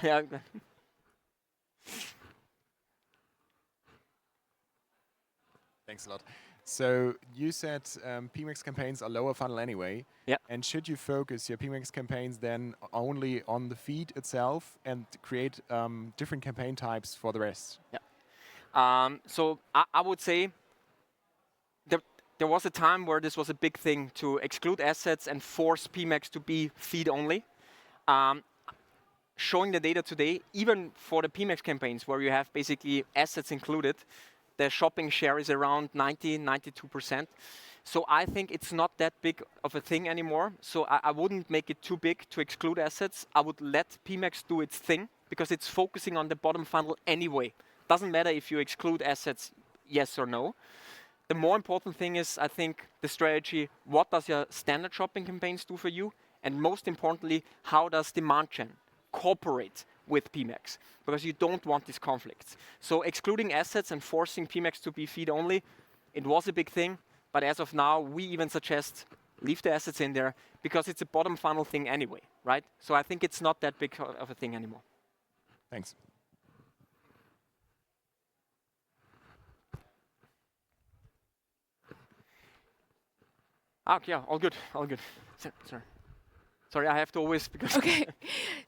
Yeah. Thanks a lot. So you said PMax campaigns are lower funnel anyway. Yeah. And should you focus your PMax campaigns then only on the feed itself and create different campaign types for the rest? Yeah. So I would say there was a time where this was a big thing to exclude assets and force PMax to be feed only. Showing the data today, even for the PMax campaigns where you have basically assets included, the shopping share is around 92%. So I think it's not that big of a thing anymore. So I wouldn't make it too big to exclude assets. I would let PMax do its thing because it's focusing on the bottom funnel anyway. Doesn't matter if you exclude assets, yes or no. The more important thing is, I think, the strategy, what does your standard shopping campaigns do for you? And most importantly, how does demand gen cooperate with PMax? Because you don't want these conflicts. So excluding assets and forcing PMax to be feed only, it was a big thing. But as of now, we even suggest leave the assets in there because it's a bottom funnel thing anyway, right? So I think it's not that big of a thing anymore. Thanks. Yeah, all good, all good. Sorry, I have to always because. Okay,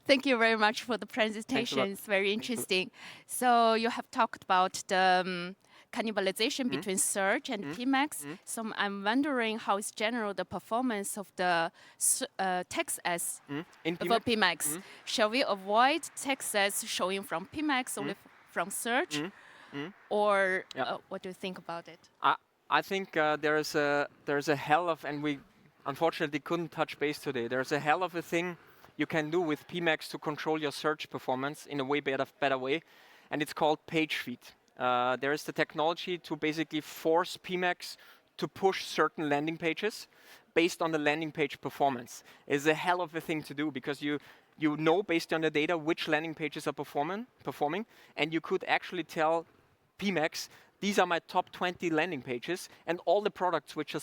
thank you very much for the presentation. It's very interesting. So you have talked about the cannibalization between search and PMax. So I'm wondering how is general the performance of the text ads for PMax. Shall we avoid text ads showing from PMax only from search, or what do you think about it? I think there's a hell of, and we unfortunately couldn't touch base today. There's a hell of a thing you can do with PMax to control your search performance in a way better way, and it's called page feed. There is the technology to basically force PMax to push certain landing pages based on the landing page performance. It's a hell of a thing to do because you know based on the data which landing pages are performing, and you could actually tell PMax, these are my top 20 landing pages, and all the products which are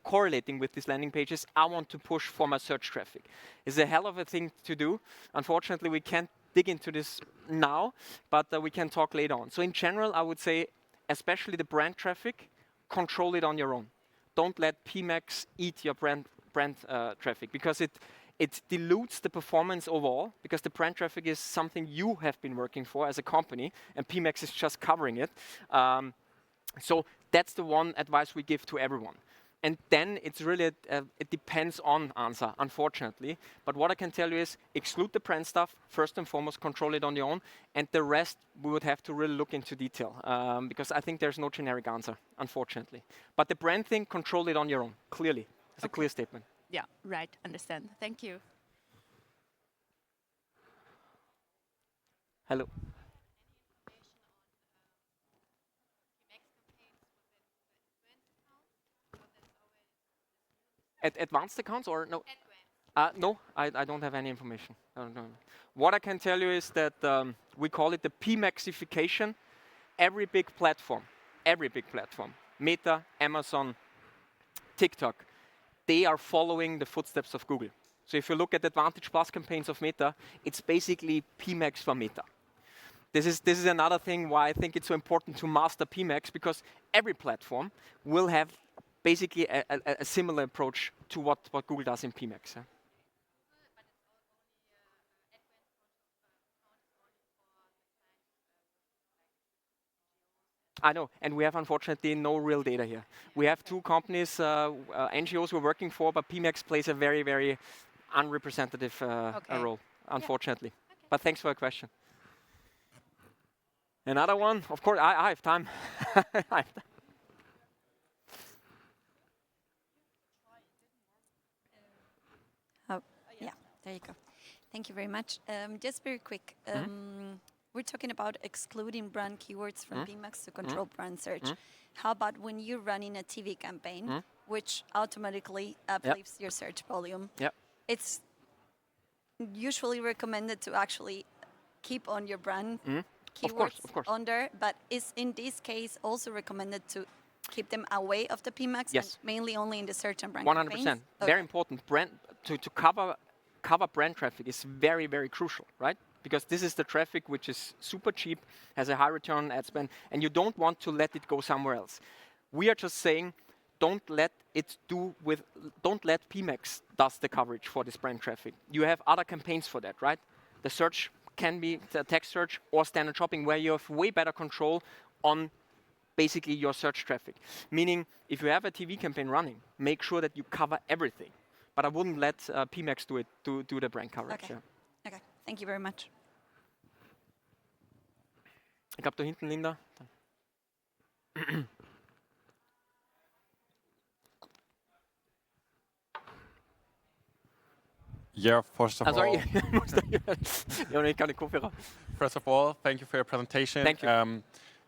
correlating with these landing pages, I want to push for my search traffic. It's a hell of a thing to do. Unfortunately, we can't dig into this now, but we can talk later on. So in general, I would say, especially the brand traffic, control it on your own. Don't let PMax eat your brand traffic, because it dilutes the performance overall, because the brand traffic is something you have been working for as a company, and PMax is just covering it. So that's the one advice we give to everyone. And then it's really, it depends on answer, unfortunately. But what I can tell you is exclude the brand stuff, first and foremost, control it on your own, and the rest we would have to really look into detail, because I think there's no generic answer, unfortunately. But the brand thing, control it on your own, clearly. It's a clear statement. Yeah, right. Understand. Thank you. Hello. Advanced accounts or no? No, I don't have any information. I don't know. What I can tell you is that we call it the PMaxification. Every big platform, Meta, Amazon, TikTok, they are following the footsteps of Google. So if you look at Advantage Plus campaigns of Meta, it's basically PMax for Meta. This is another thing why I think it's so important to master PMax, because every platform will have basically a similar approach to what Google does in PMax. I know, and we have unfortunately no real data here. We have two companies, NGOs we're working for, but PMax plays a very, very unrepresentative role, unfortunately. Okay. But thanks for your question. Another one, of course, I have time. I have time. Oh, yeah, there you go. Thank you very much. Just very quick. We're talking about excluding brand keywords from PMax to control brand search. How about when you're running a TV campaign, which automatically uplifts your search volume? Yep. It's usually recommended to actually keep on your brand keywords Of course. under, but is in this case also recommended to keep them away of the PMax, Yes. and mainly only in the search and brand 100%. campaigns? Very Okay. important. Brand to cover brand traffic is very, very crucial, right? Because this is the traffic which is super cheap, has a high return on ad spend, and you don't want to let it go somewhere else. We are just saying, don't let PMax does the coverage for this brand traffic. You have other campaigns for that, right? The search can be the text search or standard shopping, where you have way better control on basically your search traffic. Meaning, if you have a TV campaign running, make sure that you cover everything. But I wouldn't let PMax do the brand coverage. Okay. Yeah. Okay, thank you very much. Ich glaube, da hinten, Linda. Yeah, first of Sorry. all, Ich kann den Kopfhörer. first of all, thank you for your presentation. Thank you.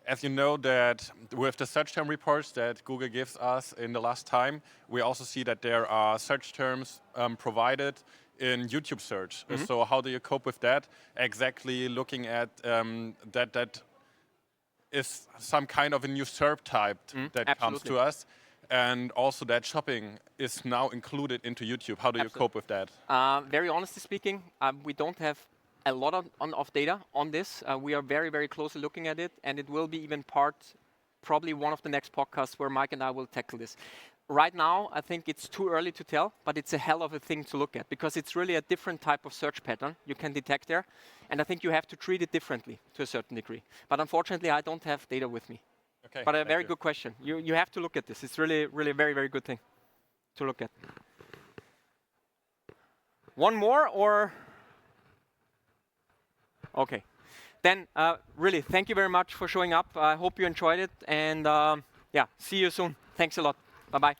As you know that with the search term reports that Google gives us in the last time, we also see that there are search terms provided in YouTube search. So how do you cope with that? Exactly looking at that is some kind of a new SERP type that comes to us. And also that shopping is now included into YouTube. How do you cope with that? Very honestly speaking, we don't have a lot of data on this. We are very, very closely looking at it, and it will be even probably one of the next podcasts where Mike and I will tackle this. Right now, I think it's too early to tell, but it's a hell of a thing to look at, because it's really a different type of search pattern you can detect there, and I think you have to treat it differently to a certain degree. But unfortunately, I don't have data with me. Okay, but a very good question. You have to look at this. It's really, really a very, very good thing to look at. One more, or? Okay. Then, really, thank you very much for showing up. I hope you enjoyed it, and yeah, see you soon. Thanks a lot. Bye-bye.